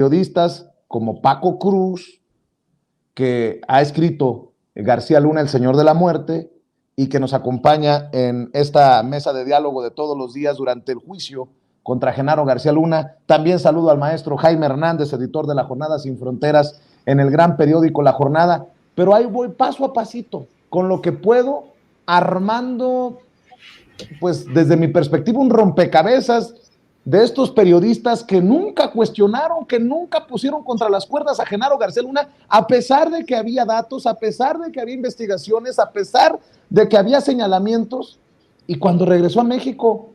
periodistas como Paco Cruz, que ha escrito García Luna, El Señor de la Muerte, y que nos acompaña en esta mesa de diálogo de todos los días durante el juicio contra Genaro García Luna. También saludo al maestro Jaime Hernández, editor de La Jornada Sin Fronteras, en el gran periódico La Jornada. Pero ahí voy paso a pasito, con lo que puedo, armando, pues desde mi perspectiva, un rompecabezas de estos periodistas que nunca cuestionaron, que nunca pusieron contra las cuerdas a Genaro García Luna, a pesar de que había datos, a pesar de que había investigaciones, a pesar de que había señalamientos. Y cuando regresó a México,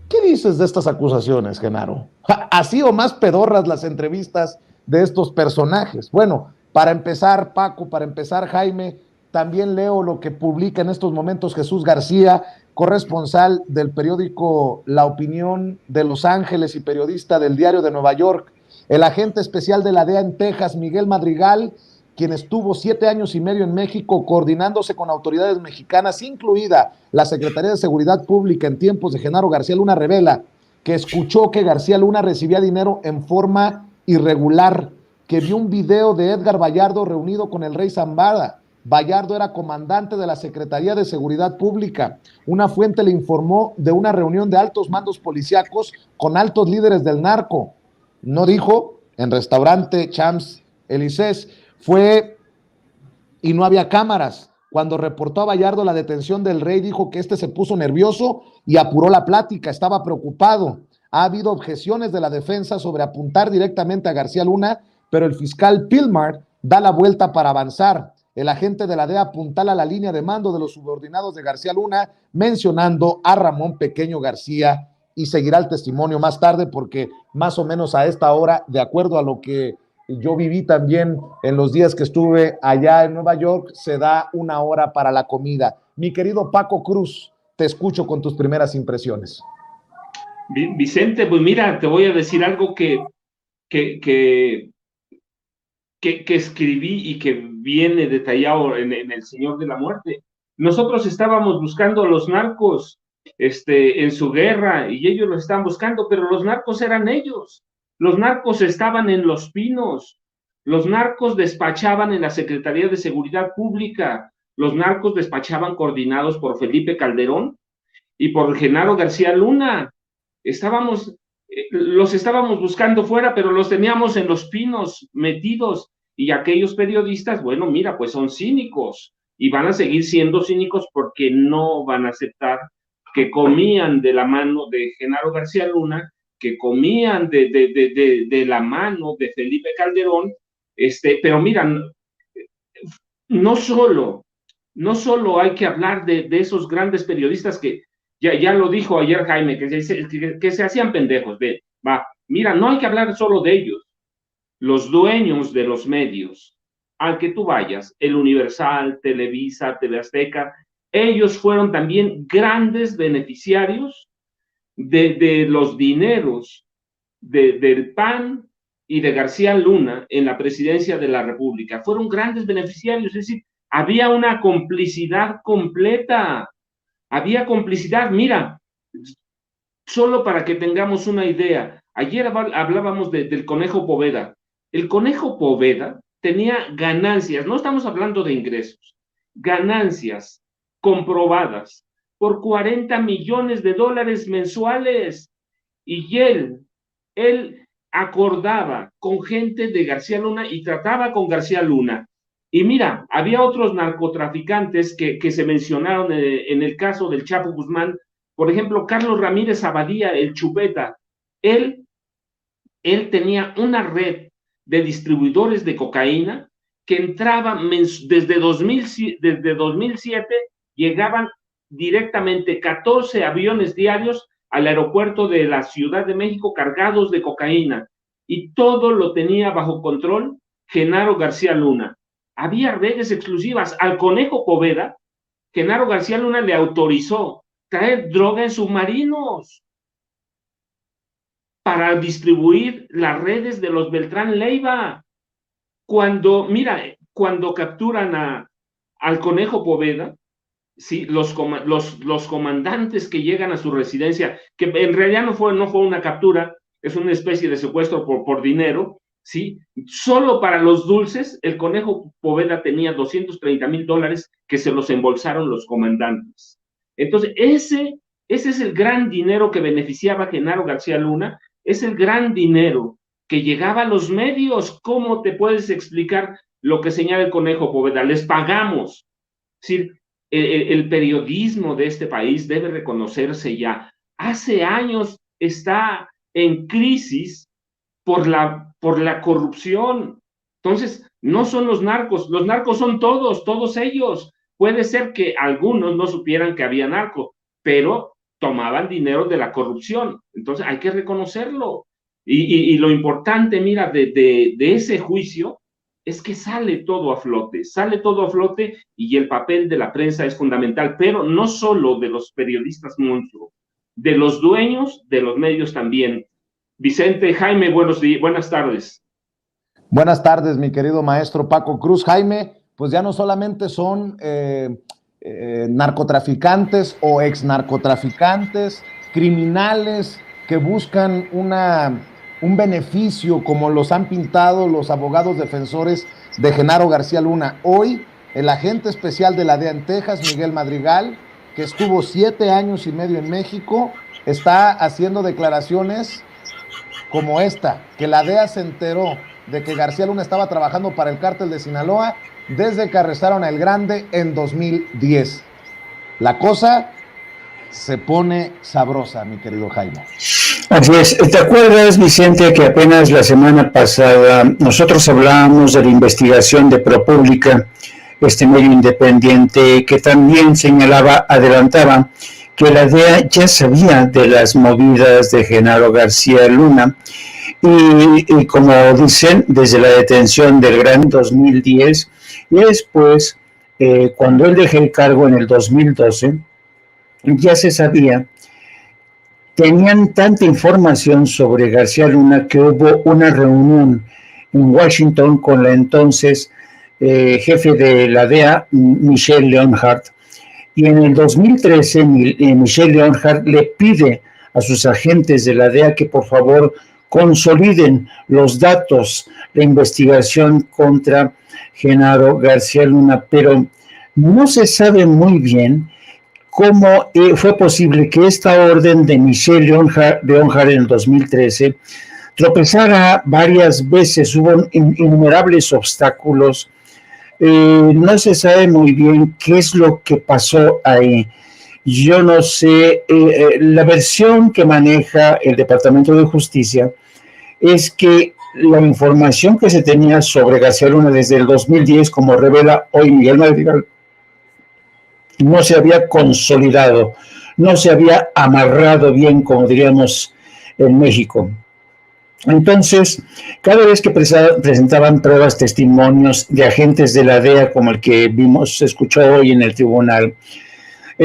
¿qué dices de estas acusaciones, Genaro? Así o más pedorras las entrevistas de estos personajes. Bueno, para empezar, Paco, para empezar, Jaime, también leo lo que publica en estos momentos Jesús García, corresponsal del periódico La Opinión de Los Ángeles y periodista del Diario de Nueva York, el agente especial de la DEA en Texas, Miguel Madrigal, quien estuvo 7 años y medio en México coordinándose con autoridades mexicanas, incluida la Secretaría de Seguridad Pública en tiempos de Genaro García Luna, revela que escuchó que García Luna recibía dinero en forma irregular, que vio un video de Edgar Vallardo reunido con el rey Zambada. Vallardo era comandante de la Secretaría de Seguridad Pública. Una fuente le informó de una reunión de altos mandos policíacos con altos líderes del narco. No dijo, en restaurante Champs Élysées. Fue y no había cámaras. Cuando reportó a Vallardo la detención del rey, dijo que este se puso nervioso y apuró la plática, estaba preocupado. Ha habido objeciones de la defensa sobre apuntar directamente a García Luna, pero el fiscal Pilmar da la vuelta para avanzar. El agente de la DEA apuntala la línea de mando de los subordinados de García Luna, mencionando a Ramón Pequeño García, y seguirá el testimonio más tarde, porque más o menos a esta hora, de acuerdo a lo que yo viví también en los días que estuve allá en Nueva York, se da 1 hora para la comida. Mi querido Paco Cruz, te escucho con tus primeras impresiones. Vicente, pues mira, te voy a decir algo que escribí y que viene detallado en El Señor de la Muerte. Nosotros estábamos buscando a los narcos en su guerra y ellos los estaban buscando, pero los narcos eran ellos. Los narcos estaban en Los Pinos. Los narcos despachaban en la Secretaría de Seguridad Pública. Los narcos despachaban coordinados por Felipe Calderón y por Genaro García Luna. Los estábamos buscando fuera, pero los teníamos en Los Pinos metidos, y aquellos periodistas, bueno, mira, pues son cínicos y van a seguir siendo cínicos porque no van a aceptar que comían de la mano de Genaro García Luna, que comían de la mano de Felipe Calderón, pero mira, no solo hay que hablar de esos grandes periodistas que ya lo dijo ayer Jaime, que se hacían pendejos. Mira, no hay que hablar solo de ellos. Los dueños de los medios, al que tú vayas, El Universal, Televisa, TV Azteca, ellos fueron también grandes beneficiarios de los dineros del PAN y de García Luna en la presidencia de la República. Fueron grandes beneficiarios, es decir, había una complicidad completa. Había complicidad, mira, solo para que tengamos una idea. Ayer hablábamos del Conejo Poveda. El Conejo Poveda tenía ganancias, no estamos hablando de ingresos, ganancias comprobadas por $40 millones mensuales. Y él acordaba con gente de García Luna y trataba con García Luna. Y mira, había otros narcotraficantes que se mencionaron en el caso del Chapo Guzmán. Por ejemplo, Carlos Ramírez Abadía, el Chupeta. Él tenía una red de distribuidores de cocaína que entraban desde 2007, llegaban directamente 14 aviones diarios al aeropuerto de la Ciudad de México cargados de cocaína, y todo lo tenía bajo control Genaro García Luna. Había redes exclusivas. Al Conejo Poveda, Genaro García Luna le autorizó traer droga en submarinos para distribuir las redes de los Beltrán Leiva. Cuando capturan al Conejo Poveda, sí, los comandantes que llegan a su residencia, que en realidad no fue una captura, es una especie de secuestro por dinero, ¿sí? Solo para los dulces, el Conejo Poveda tenía $230,000 que se los embolsaron los comandantes. Entonces, ese es el gran dinero que beneficiaba a Genaro García Luna, es el gran dinero que llegaba a los medios. ¿Cómo te puedes explicar lo que señala el Conejo Poveda? Les pagamos. Es decir, el periodismo de este país debe reconocerse ya. Hace años está en crisis por la corrupción. Entonces, no son los narcos son todos ellos. Puede ser que algunos no supieran que había narco, pero tomaban dinero de la corrupción. Entonces, hay que reconocerlo. Y lo importante, mira, de ese juicio es que sale todo a flote y el papel de la prensa es fundamental, pero no solo de los periodistas monstruos, de los dueños de los medios también. Vicente, Jaime, buenas tardes. Buenas tardes, mi querido maestro Paco Cruz. Jaime, pues ya no solamente son narcotraficantes o exnarcotraficantes, criminales que buscan un beneficio, como los han pintado los abogados defensores de Genaro García Luna. Hoy, el agente especial de la DEA en Texas, Miguel Madrigal, que estuvo 7 años y medio en México, está haciendo declaraciones como esta, que la DEA se enteró de que García Luna estaba trabajando para el cártel de Sinaloa desde que arrestaron a El Grande en 2010. La cosa se pone sabrosa, mi querido Jaime. Así es. ¿Te acuerdas, Vicente, que apenas la semana pasada nosotros hablábamos de la investigación de ProPublica, este medio independiente que también adelantaba que la DEA ya sabía de las movidas de Genaro García Luna y como dicen, desde la detención del Gran 2010 y después, cuando él dejó el cargo en el 2012, ya se sabía, tenían tanta información sobre García Luna que hubo una reunión en Washington con la entonces jefe de la DEA, Michelle Leonhardt, y en el 2013 Michelle Leonhardt le pide a sus agentes de la DEA que por favor consoliden los datos de investigación contra Genaro García Luna, pero no se sabe muy bien cómo fue posible que esta orden de Michelle Leonhardt en el 2013 tropezara varias veces, hubo innumerables obstáculos. No se sabe muy bien qué es lo que pasó ahí. Yo no sé, la versión que maneja el Departamento de Justicia es que la información que se tenía sobre García Luna desde el 2010, como revela hoy Miguel Madrigal, no se había consolidado, no se había amarrado bien, como diríamos en México. Entonces, cada vez que presentaban pruebas, testimonios de agentes de la DEA, como el que se escuchó hoy en el tribunal,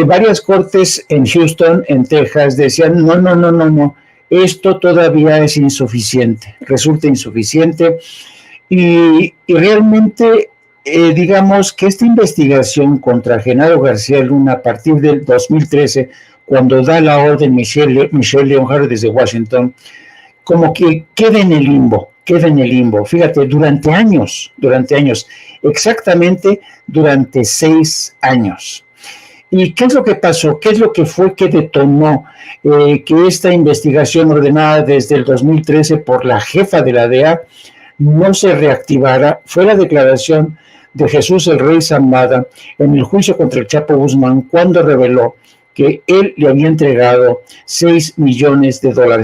varias cortes en Houston, en Texas, decían, no, esto todavía es insuficiente, resulta insuficiente, y realmente, digamos que esta investigación contra Genaro García Luna a partir del 2013, cuando da la orden Michelle Leonhardt desde Washington, como que queda en el limbo. Fíjate, durante años, exactamente durante 6 años. ¿Y qué es lo que pasó? ¿Qué es lo que fue que detonó que esta investigación ordenada desde el 2013 por la jefa de la DEA no se reactivara? Fue la declaración de Jesús el Rey Zambada en el juicio contra el Chapo Guzmán, cuando reveló que él le había entregado $6 millones.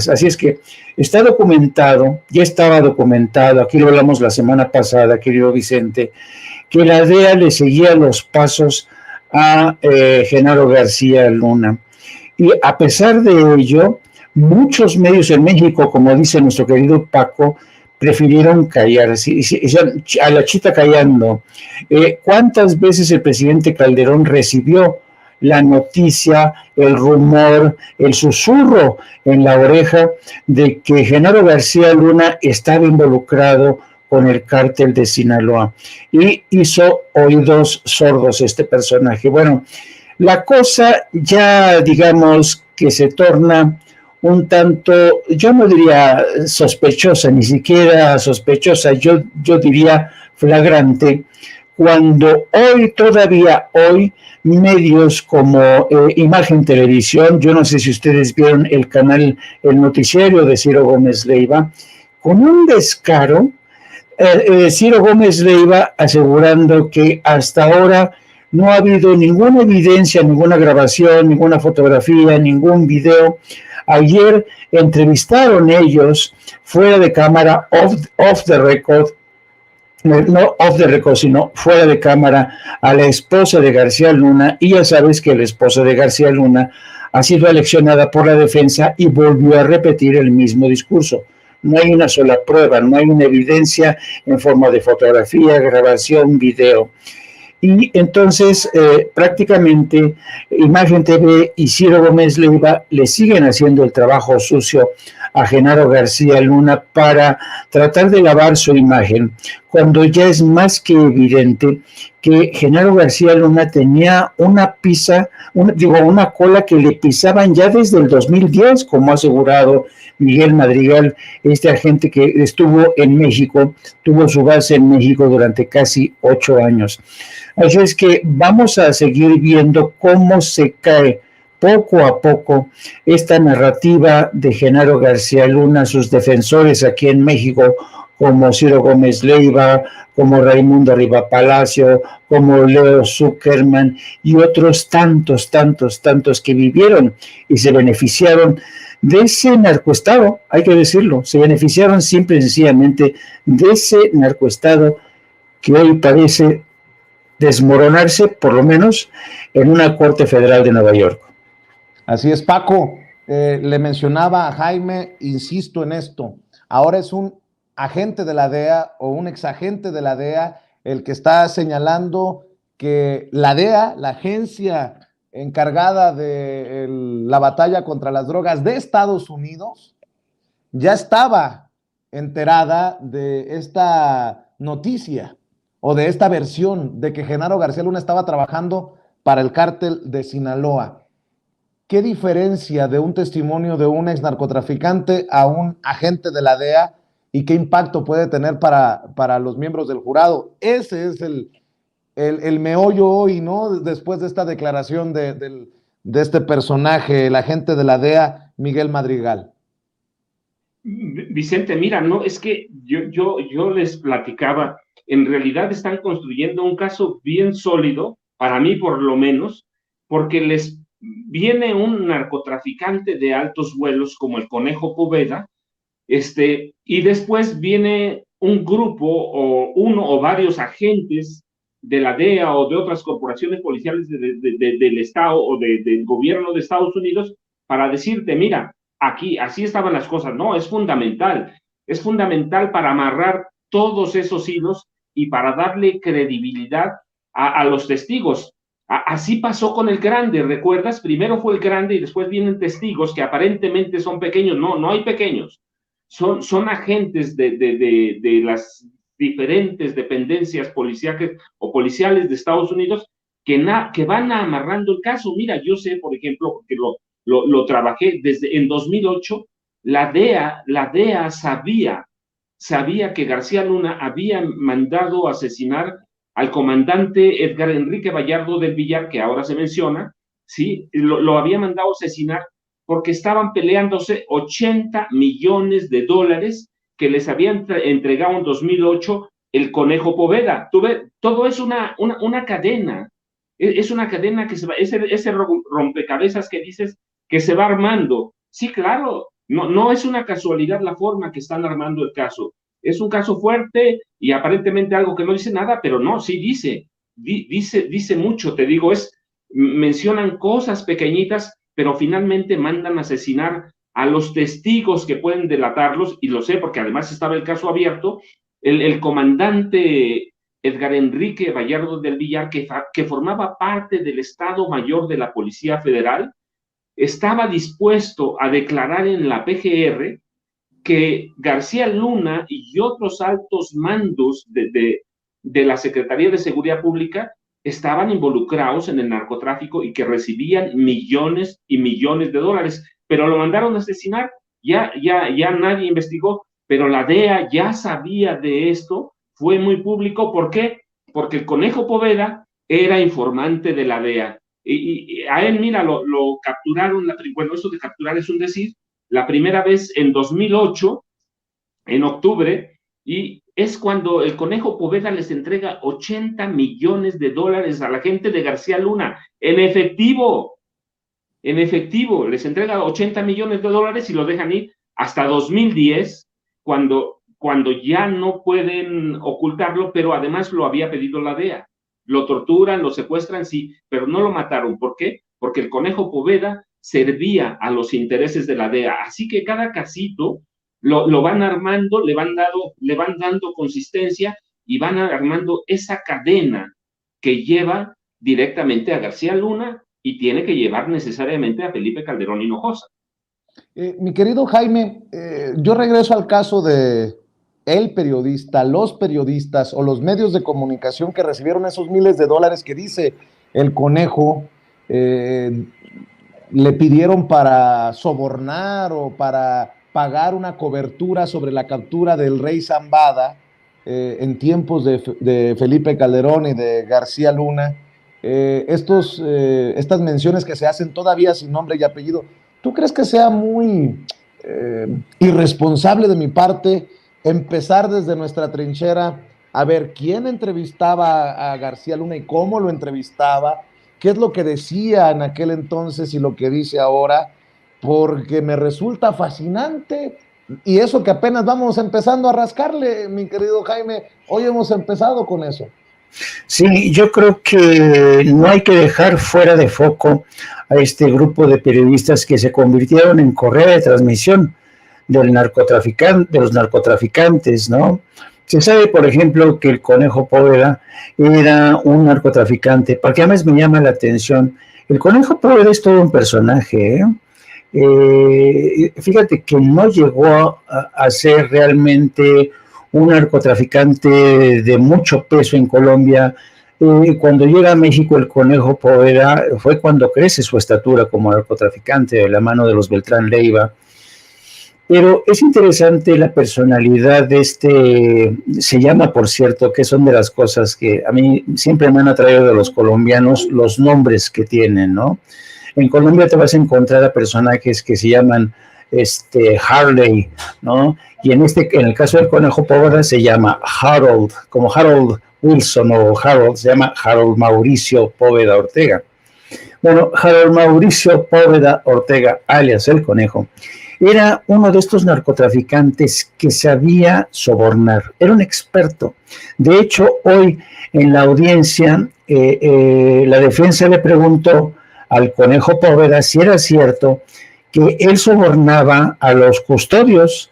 Así es que está documentado, ya estaba documentado, aquí lo hablamos la semana pasada, querido Vicente, que la DEA le seguía los pasos a Genaro García Luna. Y a pesar de ello, muchos medios en México, como dice nuestro querido Paco, prefirieron callar, a la chita callando. ¿Cuántas veces el presidente Calderón recibió la noticia, el rumor, el susurro en la oreja de que Genaro García Luna estaba involucrado con el cártel de Sinaloa? Y hizo oídos sordos este personaje. Bueno, la cosa ya digamos que se torna un tanto, yo no diría sospechosa, ni siquiera sospechosa, yo diría flagrante, cuando hoy, todavía hoy, medios como Imagen Televisión, yo no sé si ustedes vieron el canal, el noticiero de Ciro Gómez Leiva, con un descaro, Ciro Gómez Leiva asegurando que hasta ahora no ha habido ninguna evidencia, ninguna grabación, ninguna fotografía, ningún video. Ayer entrevistaron ellos fuera de cámara, off the record, no off the record, sino fuera de cámara, a la esposa de García Luna, y ya sabes que la esposa de García Luna ha sido aleccionada por la defensa y volvió a repetir el mismo discurso. No hay una sola prueba, no hay una evidencia en forma de fotografía, grabación, video. Y entonces prácticamente Imagen TV y Ciro Gómez Leiva le siguen haciendo el trabajo sucio a Genaro García Luna para tratar de lavar su imagen, cuando ya es más que evidente que Genaro García Luna tenía una cola que le pisaban ya desde el 2010, como ha asegurado Miguel Madrigal, este agente que estuvo en México, tuvo su base en México durante casi 8 años. Así es que vamos a seguir viendo cómo se cae poco a poco esta narrativa de Genaro García Luna, sus defensores aquí en México, como Ciro Gómez Leiva, como Raimundo Riva Palacio, como Leo Zuckerman y otros tantos que vivieron y se beneficiaron de ese narcoestado, hay que decirlo, se beneficiaron simple y sencillamente de ese narcoestado que hoy parece desmoronarse, por lo menos, en una corte federal de Nueva York. Así es, Paco. Le mencionaba a Jaime, insisto en esto, ahora es un agente de la DEA o un exagente de la DEA el que está señalando que la DEA, la agencia encargada de la batalla contra las drogas de Estados Unidos, ya estaba enterada de esta noticia o de esta versión de que Genaro García Luna estaba trabajando para el cártel de Sinaloa. ¿Qué diferencia de un testimonio de un ex narcotraficante a un agente de la DEA y qué impacto puede tener para los miembros del jurado? Ese es el meollo hoy, ¿no? Después de esta declaración de este personaje, el agente de la DEA, Miguel Madrigal. Vicente, mira, no, es que yo les platicaba, en realidad están construyendo un caso bien sólido, para mí por lo menos, porque les viene un narcotraficante de altos vuelos como el Conejo Poveda, y después viene un grupo o uno o varios agentes de la DEA o de otras corporaciones policiales del Estado o del gobierno de Estados Unidos para decirte, mira, aquí, así estaban las cosas. No, es fundamental para amarrar todos esos hilos y para darle credibilidad a los testigos. Así pasó con el Grande, ¿recuerdas? Primero fue el Grande y después vienen testigos que aparentemente son pequeños. No hay pequeños. Son agentes de las diferentes dependencias policíacas o policiales de Estados Unidos que van amarrando el caso. Mira, yo sé, por ejemplo, porque lo trabajé desde en 2008, la DEA sabía que García Luna había mandado asesinar al comandante Edgar Enrique Vallardo del Villar, que ahora se menciona, ¿sí? Lo había mandado asesinar porque estaban peleándose 80 millones de dólares que les habían entregado en 2008 el Conejo Poveda. Tú ves, todo es una cadena, es una cadena que se va, ese rompecabezas que dices que se va armando. Sí, claro, no es una casualidad la forma que están armando el caso. Es un caso fuerte y aparentemente algo que no dice nada, pero no, sí dice mucho, te digo, mencionan cosas pequeñitas, pero finalmente mandan a asesinar a los testigos que pueden delatarlos, y lo sé porque además estaba el caso abierto, el comandante Edgar Enrique Vallardo del Villar, que formaba parte del Estado Mayor de la Policía Federal, estaba dispuesto a declarar en la PGR que García Luna y otros altos mandos de la Secretaría de Seguridad Pública estaban involucrados en el narcotráfico y que recibían millones y millones de dólares. pero lo mandaron a asesinar, ya nadie investigó, pero la DEA ya sabía de esto, fue muy público. ¿Por qué? Porque el Conejo Poveda era informante de la DEA, y a él, mira, lo capturaron, bueno, eso de capturar es un decir, la primera vez en 2008, en octubre, y es cuando el Conejo Poveda les entrega $80 millones a la gente de García Luna, en efectivo, les entrega $80 millones y lo dejan ir hasta 2010, cuando ya no pueden ocultarlo, pero además lo había pedido la DEA. Lo torturan, lo secuestran, sí, pero no lo mataron. ¿Por qué? Porque el Conejo Poveda servía a los intereses de la DEA. Así que cada casito lo van armando, le van dando consistencia y van armando esa cadena que lleva directamente a García Luna y tiene que llevar necesariamente a Felipe Calderón Hinojosa. Mi querido Jaime, yo regreso al caso de el periodista, los periodistas o los medios de comunicación que recibieron esos miles de dólares que dice el Conejo, le pidieron para sobornar o para pagar una cobertura sobre la captura del rey Zambada en tiempos de Felipe Calderón y de García Luna. Estas menciones que se hacen todavía sin nombre y apellido, ¿tú crees que sea muy irresponsable de mi parte empezar desde nuestra trinchera a ver quién entrevistaba a García Luna y cómo lo entrevistaba, qué es lo que decía en aquel entonces y lo que dice ahora? Porque me resulta fascinante, y eso que apenas vamos empezando a rascarle, mi querido Jaime, hoy hemos empezado con eso. Sí, yo creo que no hay que dejar fuera de foco a este grupo de periodistas que se convirtieron en correa de transmisión de los narcotraficantes, ¿no? Se sabe, por ejemplo, que el Conejo Poveda era un narcotraficante, porque además me llama la atención, el Conejo Poveda es todo un personaje, fíjate que no llegó a ser realmente un narcotraficante de mucho peso en Colombia. Cuando llega a México el Conejo Poveda fue cuando crece su estatura como narcotraficante de la mano de los Beltrán Leiva. Pero es interesante la personalidad de se llama, por cierto, que son de las cosas que a mí siempre me han atraído de los colombianos, los nombres que tienen, ¿no? En Colombia te vas a encontrar a personajes que se llaman Harley, ¿no? Y en el caso del Conejo Poveda se llama Harold, como Harold Wilson o Harold, se llama Harold Mauricio Poveda Ortega. Bueno, Harold Mauricio Poveda Ortega, alias el Conejo, era uno de estos narcotraficantes que sabía sobornar, era un experto. De hecho, hoy en la audiencia, la defensa le preguntó al Conejo Poveda si era cierto que él sobornaba a los custodios,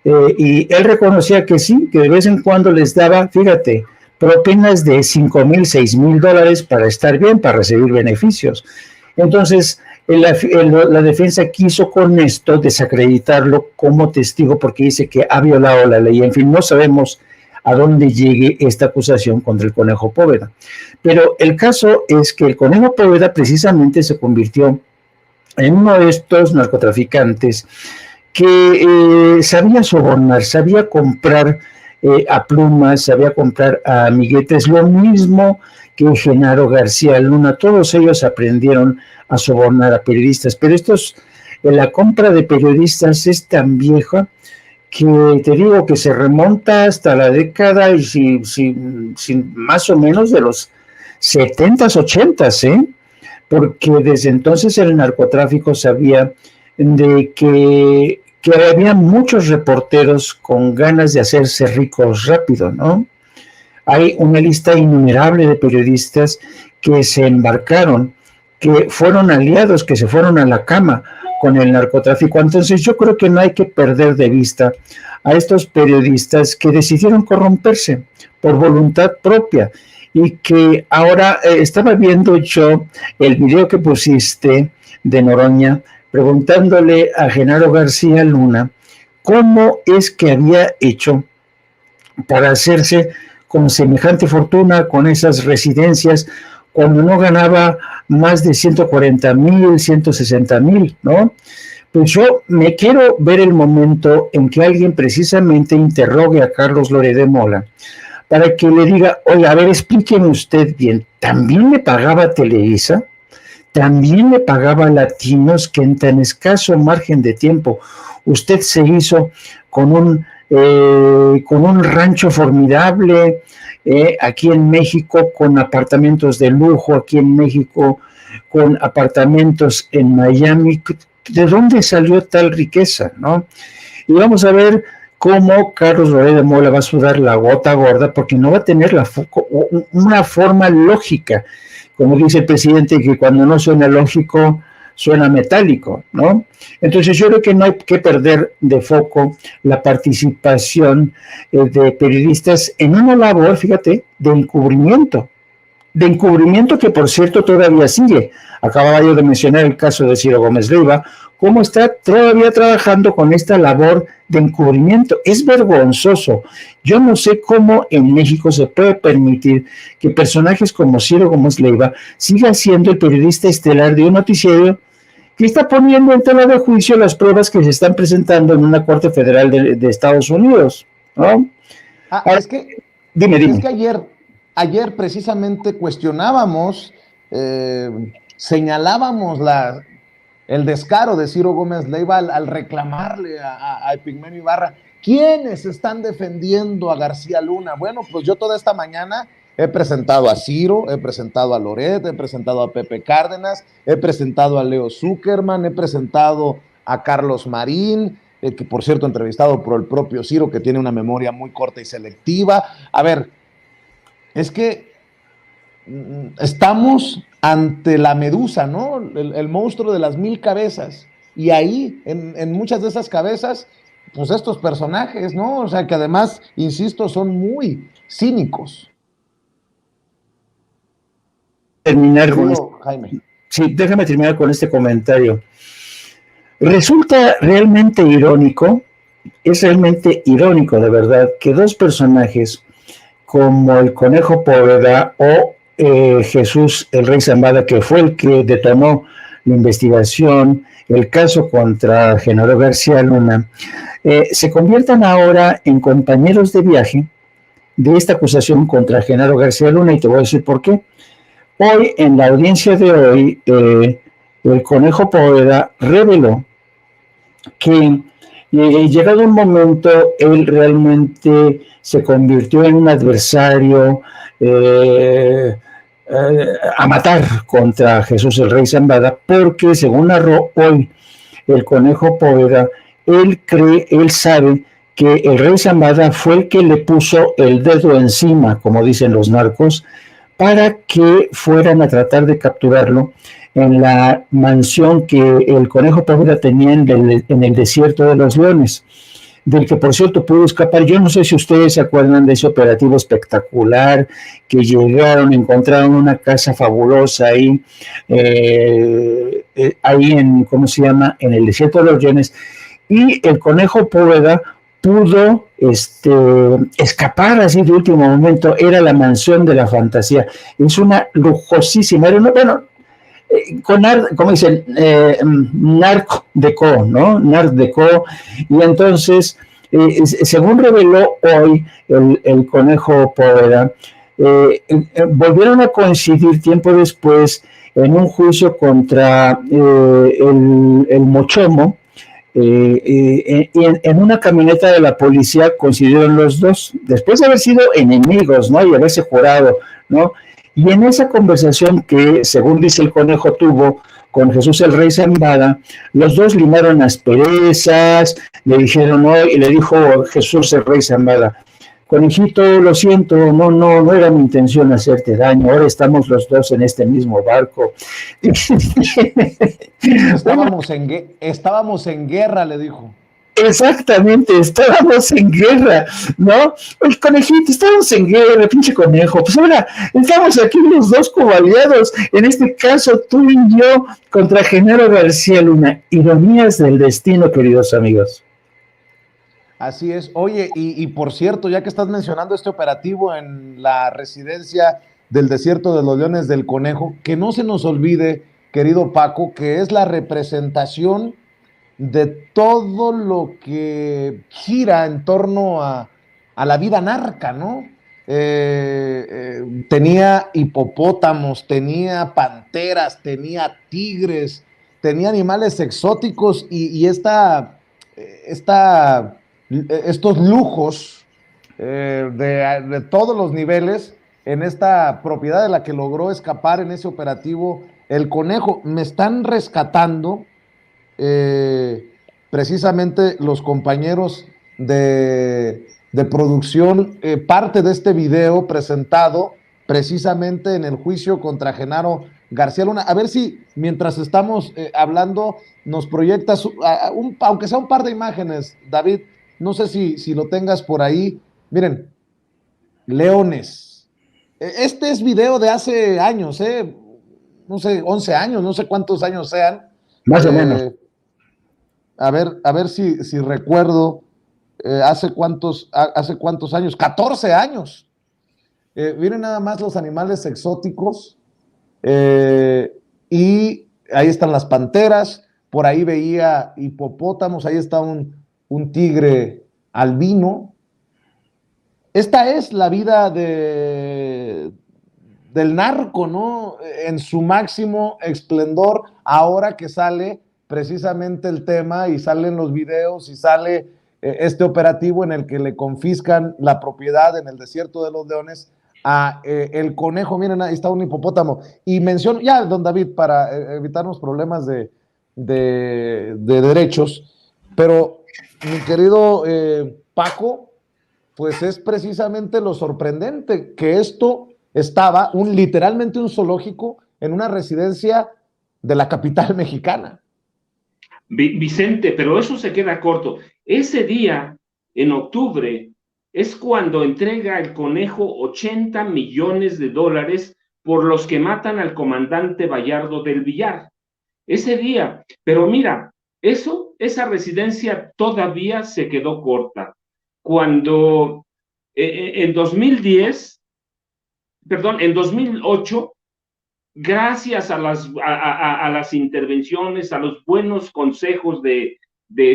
y él reconocía que sí, que de vez en cuando les daba, fíjate, propinas de $5,000, $6,000 para estar bien, para recibir beneficios. Entonces, la defensa quiso con esto desacreditarlo como testigo porque dice que ha violado la ley. En fin, no sabemos a dónde llegue esta acusación contra el Conejo Poveda. Pero el caso es que el Conejo Poveda precisamente se convirtió en uno de estos narcotraficantes que sabía sobornar, sabía comprar a plumas, sabía comprar a amiguetes, lo mismo que Genaro García Luna. Todos ellos aprendieron a sobornar a periodistas, pero la compra de periodistas es tan vieja que te digo que se remonta hasta la década y más o menos de los 70s, 80s, porque desde entonces el narcotráfico sabía de que había muchos reporteros con ganas de hacerse ricos rápido, ¿no? Hay una lista innumerable de periodistas que se embarcaron, que fueron aliados, que se fueron a la cama con el narcotráfico. Entonces yo creo que no hay que perder de vista a estos periodistas que decidieron corromperse por voluntad propia y que ahora estaba viendo yo el video que pusiste de Noroña preguntándole a Genaro García Luna cómo es que había hecho para hacerse con semejante fortuna, con esas residencias, cuando no ganaba más de 140,000, 160,000, ¿no? Pues yo me quiero ver el momento en que alguien precisamente interrogue a Carlos Loret de Mola para que le diga, oye, a ver, explíqueme usted bien, ¿también le pagaba a Televisa? ¿También le pagaba a Latinos, que en tan escaso margen de tiempo usted se hizo con un rancho formidable aquí en México, con apartamentos de lujo aquí en México, con apartamentos en Miami? ¿De dónde salió tal riqueza, no? Y vamos a ver cómo Carlos Loret de Mola va a sudar la gota gorda, porque no va a tener una forma lógica, como dice el presidente, que cuando no suena lógico, suena metálico, ¿no? Entonces yo creo que no hay que perder de foco la participación de periodistas en una labor, fíjate, de encubrimiento que, por cierto, todavía sigue. Acababa yo de mencionar el caso de Ciro Gómez Leiva, cómo está todavía trabajando con esta labor de encubrimiento. Es vergonzoso. Yo no sé cómo en México se puede permitir que personajes como Ciro Gómez Leiva siga siendo el periodista estelar de un noticiero que está poniendo en tela de juicio las pruebas que se están presentando en una corte federal de Estados Unidos, ¿no? Ahora, es que ayer precisamente cuestionábamos, señalábamos el descaro de Ciro Gómez Leiva al reclamarle a Epigmenio Ibarra. ¿Quiénes están defendiendo a García Luna? Bueno, pues yo toda esta mañana he presentado a Ciro, he presentado a Loret, he presentado a Pepe Cárdenas, he presentado a Leo Zuckerman, he presentado a Carlos Marín, que por cierto entrevistado por el propio Ciro, que tiene una memoria muy corta y selectiva. A ver, es que estamos ante la medusa, ¿no? El monstruo de las 1000 cabezas. Y ahí, en muchas de esas cabezas, pues estos personajes, ¿no? O sea, que además, insisto, son muy cínicos. Terminar con Jaime. Sí, déjame terminar con este comentario. Resulta realmente irónico, es realmente irónico, de verdad, que dos personajes como el Conejo Poveda o Jesús el Rey Zambada, que fue el que detonó la investigación, el caso contra Genaro García Luna, se conviertan ahora en compañeros de viaje de esta acusación contra Genaro García Luna, y te voy a decir por qué. Hoy, en la audiencia de hoy, el Conejo Poveda reveló que llegado un momento, él realmente se convirtió en un adversario a matar contra Jesús el Rey Zambada, porque según narró hoy el Conejo Poveda, él sabe que el Rey Zambada fue el que le puso el dedo encima, como dicen los narcos, para que fueran a tratar de capturarlo en la mansión que el Conejo Poveda tenía en el desierto de los Leones, del que por cierto pudo escapar. Yo no sé si ustedes se acuerdan de ese operativo espectacular, que llegaron, encontraron una casa fabulosa ahí en, ¿cómo se llama?, en el desierto de los Leones, y el Conejo Poveda pudo escapar así de último momento. Era la mansión de la fantasía, es una lujosísima, era una, bueno, como dicen, Narc Deco, ¿no? Narc Deco. Y entonces, según reveló hoy el Conejo Poveda, volvieron a coincidir tiempo después en un juicio contra el Mochomo, en una camioneta de la policía coincidieron los dos, después de haber sido enemigos, ¿no? Y haberse jurado, ¿no? Y en esa conversación que, según dice el Conejo, tuvo con Jesús el Rey Zambada, los dos limaron asperezas, le dijeron, no, y le dijo Jesús el Rey Zambada, Conejito, lo siento, no era mi intención hacerte daño, ahora estamos los dos en este mismo barco. Estábamos en guerra, le dijo. Exactamente, estábamos en guerra, ¿no? El Conejito, estábamos en guerra, pinche Conejo. Pues ahora estamos aquí los dos como aliados, en este caso tú y yo contra Genaro García Luna. Ironías del destino, queridos amigos. Así es. Oye, y por cierto, ya que estás mencionando este operativo en la residencia del desierto de los Leones del Conejo, que no se nos olvide, querido Paco, que es la representación de todo lo que gira en torno a la vida narca, ¿no? Tenía hipopótamos, tenía panteras, tenía tigres, tenía animales exóticos y estos lujos de todos los niveles en esta propiedad de la que logró escapar en ese operativo el conejo. Me están rescatando precisamente los compañeros de producción, parte de este video presentado precisamente en el juicio contra Genaro García Luna. A ver si mientras estamos hablando nos proyectas, aunque sea un par de imágenes, David, no sé si lo tengas por ahí. Miren, leones. Este es video de hace años, no sé, 11 años, no sé cuántos años sean. Más o menos. A ver si recuerdo, hace cuántos años, 14 años. Miren nada más los animales exóticos, y ahí están las panteras, por ahí veía hipopótamos, ahí está un tigre albino. Esta es la vida del narco, ¿no? En su máximo esplendor, ahora que sale precisamente el tema y salen los videos y sale este operativo en el que le confiscan la propiedad en el desierto de los Leones a el conejo. Miren, ahí está un hipopótamo. Y menciono, ya, don David, para evitarnos problemas de derechos, pero mi querido Paco, pues es precisamente lo sorprendente, que esto estaba literalmente un zoológico en una residencia de la capital mexicana. Vicente, pero eso se queda corto. Ese día, en octubre, es cuando entrega el conejo 80 millones de dólares por los que matan al comandante Bayardo del Villar. Ese día, pero mira, esa residencia todavía se quedó corta. Cuando en 2008, gracias a las intervenciones, a los buenos consejos de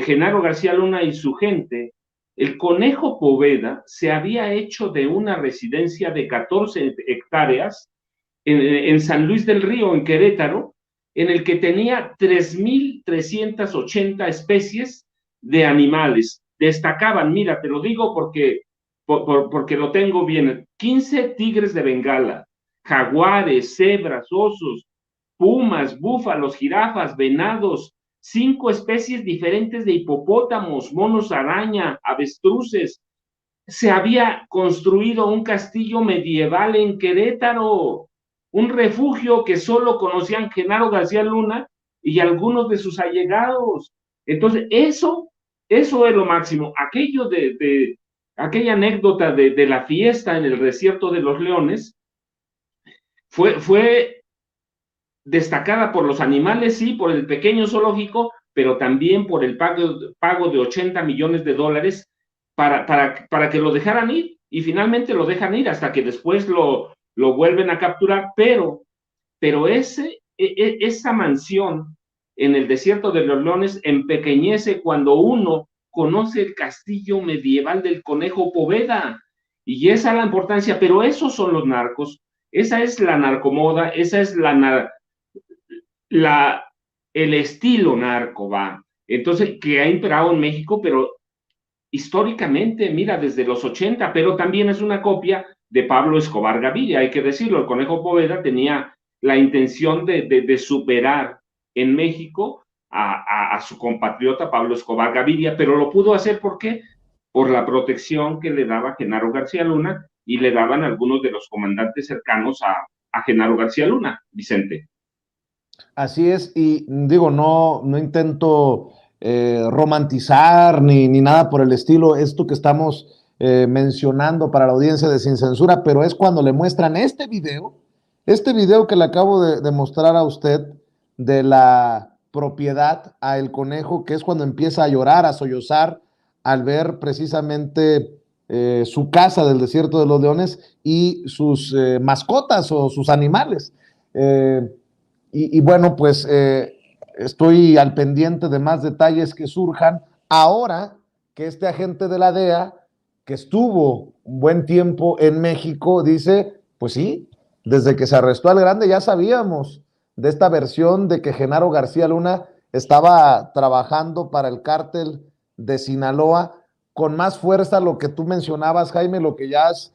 Genaro García Luna y su gente, el Conejo Poveda se había hecho de una residencia de 14 hectáreas en San Luis del Río, en Querétaro, en el que tenía 3,380 especies de animales. Destacaban, mira, te lo digo porque lo tengo bien, 15 tigres de Bengala, jaguares, cebras, osos, pumas, búfalos, jirafas, venados, 5 especies diferentes de hipopótamos, monos araña, avestruces. Se había construido un castillo medieval en Querétaro, un refugio que solo conocían Genaro García Luna y algunos de sus allegados. Entonces, eso es lo máximo. Aquella anécdota de la fiesta en el desierto de los Leones fue destacada por los animales, sí, por el pequeño zoológico, pero también por el pago de 80 millones de dólares para que lo dejaran ir, y finalmente lo dejan ir hasta que después lo vuelven a capturar, pero esa mansión en el desierto de los Leones empequeñece cuando uno conoce el castillo medieval del Conejo Poveda, y esa es la importancia. Pero esos son los narcos, esa es la narcomoda, esa es el estilo narco, va. Entonces, que ha imperado en México, pero históricamente, mira, desde los 80, pero también es una copia de Pablo Escobar Gaviria, hay que decirlo. El Conejo Poveda tenía la intención de superar en México a su compatriota Pablo Escobar Gaviria, pero lo pudo hacer, ¿por qué? Por la protección que le daba Genaro García Luna y le daban algunos de los comandantes cercanos a Genaro García Luna, Vicente. Así es, y digo, no intento romantizar ni nada por el estilo, esto que estamos mencionando para la audiencia de Sin Censura, pero es cuando le muestran este video que le acabo de mostrar a usted, de la propiedad a el conejo, que es cuando empieza a llorar, a sollozar, al ver precisamente su casa del desierto de los Leones y sus mascotas o sus animales. Y bueno, pues estoy al pendiente de más detalles que surjan. Ahora que este agente de la DEA, que estuvo un buen tiempo en México, dice, pues sí, desde que se arrestó al Grande ya sabíamos de esta versión de que Genaro García Luna estaba trabajando para el cártel de Sinaloa. Con más fuerza lo que tú mencionabas, Jaime, lo que ya has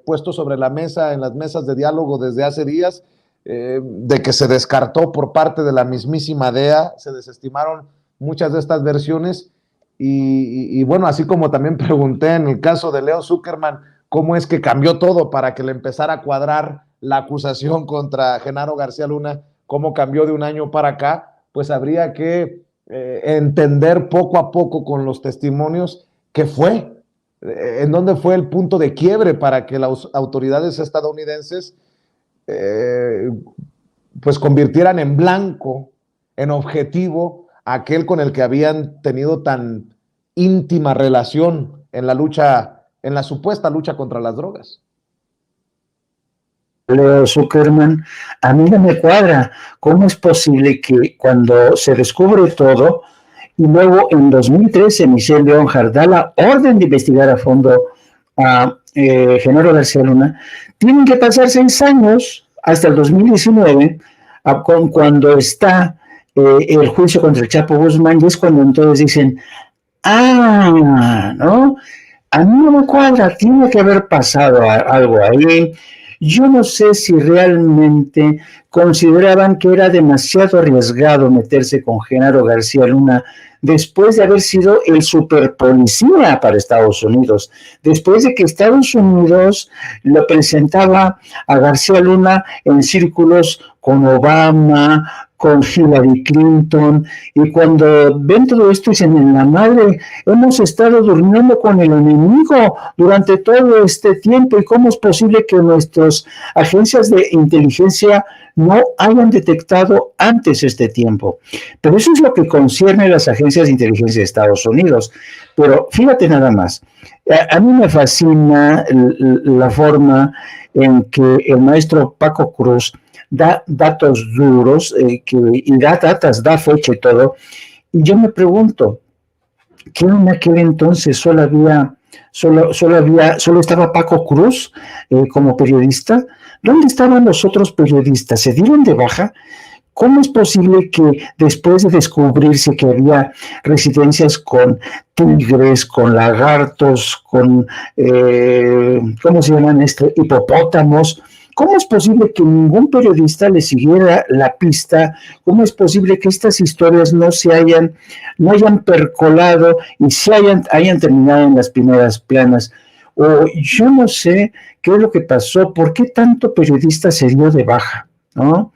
puesto sobre la mesa en las mesas de diálogo desde hace días, de que se descartó por parte de la mismísima DEA, se desestimaron muchas de estas versiones. Y bueno, así como también pregunté en el caso de Leo Zuckerman, cómo es que cambió todo para que le empezara a cuadrar la acusación contra Genaro García Luna, cómo cambió de un año para acá, pues habría que entender poco a poco con los testimonios qué fue, en dónde fue el punto de quiebre para que las autoridades estadounidenses pues convirtieran en blanco, en objetivo, a aquel con el que habían tenido tan íntima relación en la lucha, en la supuesta lucha contra las drogas. Leo Zuckerman, a mí no me cuadra. ¿Cómo es posible que cuando se descubre todo y luego en 2013 Michelle Leonhard da la orden de investigar a fondo a Genaro García Luna, tienen que pasar 6 años hasta el 2019 cuando está el juicio contra el Chapo Guzmán, y es cuando entonces dicen, ¿no? A mí no me cuadra, tiene que haber pasado algo ahí. Yo no sé si realmente consideraban que era demasiado arriesgado meterse con Genaro García Luna después de haber sido el superpolicía para Estados Unidos, después de que Estados Unidos lo presentaba a García Luna en círculos con Obama, con Hillary Clinton, y cuando ven todo esto dicen, en la madre, hemos estado durmiendo con el enemigo durante todo este tiempo, y cómo es posible que nuestras agencias de inteligencia no hayan detectado antes este tiempo. Pero eso es lo que concierne a las agencias de inteligencia de Estados Unidos. Pero fíjate nada más, a mí me fascina la forma en que el maestro Paco Cruz da datos duros, y da datas, da fecha y todo, y yo me pregunto, ¿qué en aquel entonces solo estaba Paco Cruz como periodista? ¿Dónde estaban los otros periodistas? ¿Se dieron de baja? ¿Cómo es posible que después de descubrirse que había residencias con tigres, con lagartos, con, ¿cómo se llaman hipopótamos? ¿Cómo es posible que ningún periodista le siguiera la pista? ¿Cómo es posible que estas historias no hayan percolado y hayan terminado en las primeras planas? O yo no sé qué es lo que pasó, por qué tanto periodista se dio de baja, ¿no?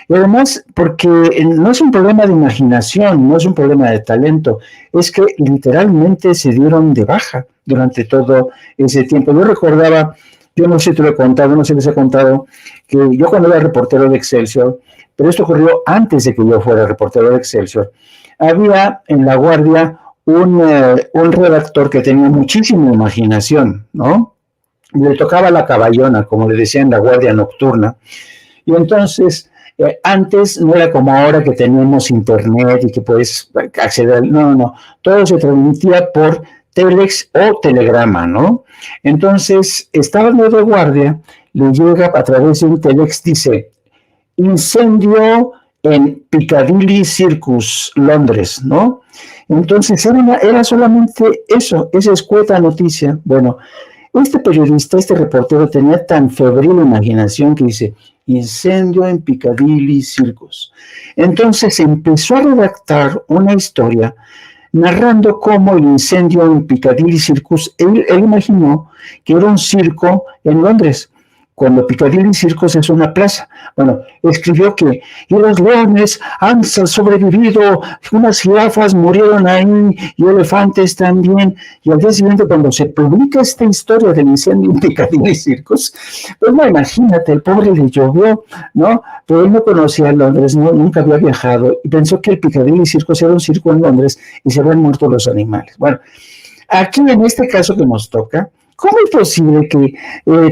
Y además, porque no es un problema de imaginación, no es un problema de talento, es que literalmente se dieron de baja durante todo ese tiempo. Yo recordaba, yo no sé si te lo he contado, no sé si les he contado, que yo cuando era reportero de Excelsior, pero esto ocurrió antes de que yo fuera reportero de Excelsior, había en La Guardia un redactor que tenía muchísima imaginación, ¿no? Y le tocaba la caballona, como le decían, La Guardia Nocturna. Y entonces, antes no era como ahora que tenemos internet y que puedes acceder, no, todo se transmitía por Telex o Telegrama, ¿no? Entonces, estando de guardia, le llega a través de un Telex, dice, incendio en Piccadilly Circus, Londres, ¿no? Entonces, era solamente eso, esa escueta noticia. Bueno, este periodista, este reportero tenía tan febril imaginación que dice, incendio en Piccadilly Circus. Entonces, empezó a redactar una historia narrando cómo el incendio en Piccadilly Circus, él imaginó que era un circo en Londres, cuando Piccadilly Circus es una plaza. Bueno, escribió que y los leones han sobrevivido, unas jirafas murieron ahí y elefantes también. Y al día siguiente, cuando se publica esta historia del incendio en Piccadilly Circus, pues no, imagínate, el pobre le llovió, ¿no? Pero él no conocía Londres, nunca había viajado, y pensó que el Piccadilly Circus era un circo en Londres y se habían muerto los animales. Bueno, aquí en este caso que nos toca, ¿Cómo es posible que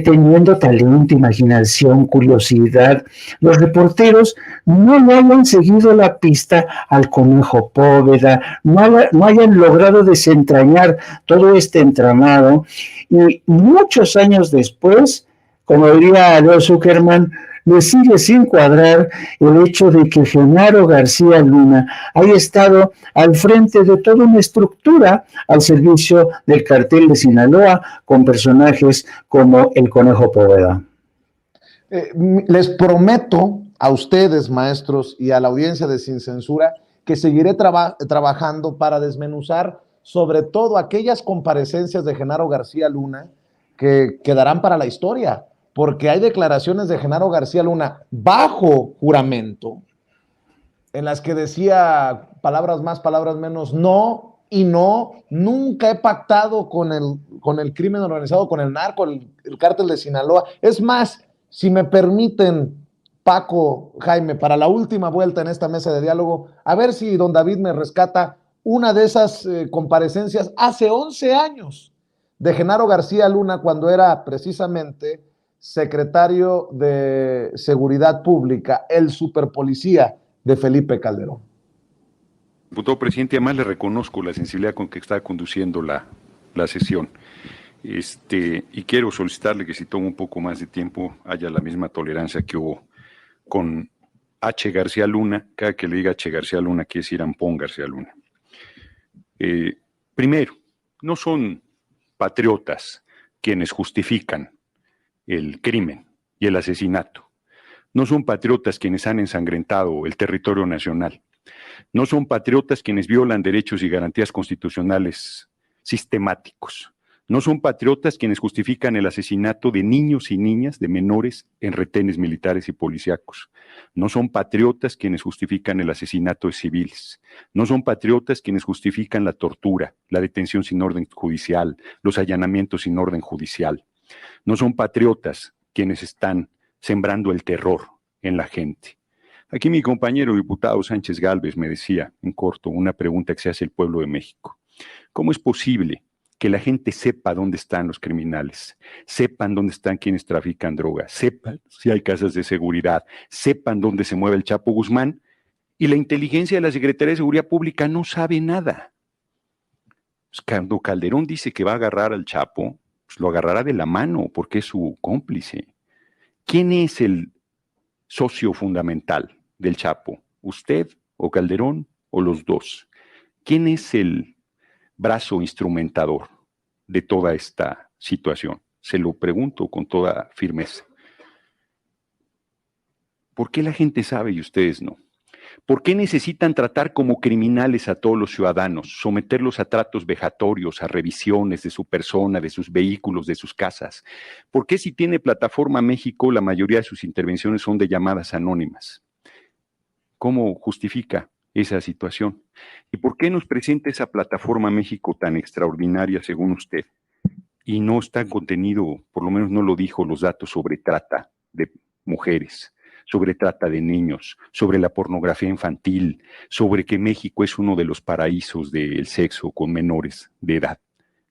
teniendo talento, imaginación, curiosidad, los reporteros no le hayan seguido la pista al conejo Póveda, no hayan logrado desentrañar todo este entramado y muchos años después, como diría Leo Zuckerman, le sigue sin cuadrar el hecho de que Genaro García Luna haya estado al frente de toda una estructura al servicio del cartel de Sinaloa con personajes como el Conejo Poveda? Les prometo a ustedes, maestros, y a la audiencia de Sin Censura, que seguiré trabajando para desmenuzar sobre todo aquellas comparecencias de Genaro García Luna que quedarán para la historia, porque hay declaraciones de Genaro García Luna bajo juramento en las que decía palabras más, palabras menos, no y no, nunca he pactado con el crimen organizado, con el narco, el cártel de Sinaloa. Es más, si me permiten, Paco, Jaime, para la última vuelta en esta mesa de diálogo, a ver si don David me rescata una de esas comparecencias hace 11 años de Genaro García Luna, cuando era precisamente secretario de Seguridad Pública, el superpolicía de Felipe Calderón. Diputado presidente, además le reconozco la sensibilidad con que está conduciendo la sesión. Y quiero solicitarle que si toma un poco más de tiempo haya la misma tolerancia que hubo con H. García Luna. Cada que le diga H. García Luna quiere decir Ampón García Luna. Primero, no son patriotas quienes justifican el crimen y el asesinato. No son patriotas quienes han ensangrentado el territorio nacional. No son patriotas quienes violan derechos y garantías constitucionales sistemáticos. No son patriotas quienes justifican el asesinato de niños y niñas, de menores, en retenes militares y policíacos. No son patriotas quienes justifican el asesinato de civiles. No son patriotas quienes justifican la tortura, la detención sin orden judicial, los allanamientos sin orden judicial. No son patriotas quienes están sembrando el terror en la gente. Aquí mi compañero diputado Sánchez Gálvez me decía, en corto, una pregunta que se hace el pueblo de México. ¿Cómo es posible que la gente sepa dónde están los criminales, sepan dónde están quienes trafican drogas, sepan si hay casas de seguridad, sepan dónde se mueve el Chapo Guzmán, y la inteligencia de la Secretaría de Seguridad Pública no sabe nada? Pues cuando Calderón dice que va a agarrar al Chapo, pues lo agarrará de la mano porque es su cómplice. ¿Quién es el socio fundamental del Chapo? ¿Usted o Calderón o los dos? ¿Quién es el brazo instrumentador de toda esta situación? Se lo pregunto con toda firmeza. ¿Por qué la gente sabe y ustedes no? ¿Por qué necesitan tratar como criminales a todos los ciudadanos, someterlos a tratos vejatorios, a revisiones de su persona, de sus vehículos, de sus casas? ¿Por qué si tiene Plataforma México, la mayoría de sus intervenciones son de llamadas anónimas? ¿Cómo justifica esa situación? ¿Y por qué nos presenta esa Plataforma México tan extraordinaria, según usted? Y no está contenido, por lo menos no lo dijo, los datos sobre trata de mujeres, sobre trata de niños, sobre la pornografía infantil, sobre que México es uno de los paraísos del sexo con menores de edad.